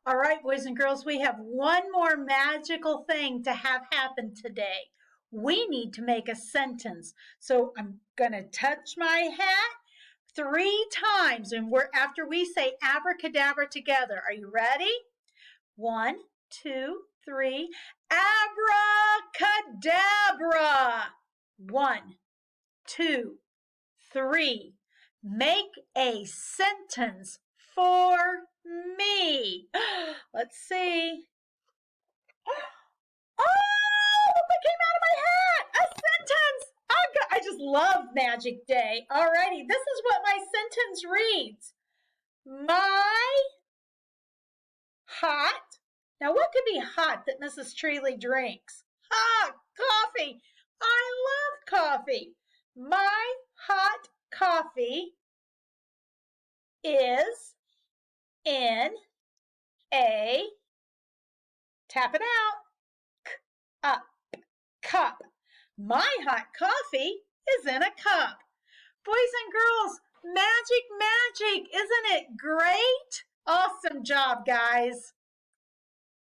All right, boys and girls, we have one more magical thing to have happen today. We need to make a sentence. So I'm going to touch my hat 3 times, and we're after we say abracadabra together. Are you ready? 1, 2, 3. Abracadabra. 1, 2, 3. Make a sentence for me. Let's see. Oh, look what came out of my hat! A sentence! I just love Magic Day. Alrighty, this is what my sentence reads. My hot. Now, what could be hot that Mrs. Treeley drinks? Coffee. I love coffee. My hot coffee is in a, tap it out, cup. My hot coffee is in a cup. Boys and girls, magic, isn't it great? Awesome job, guys.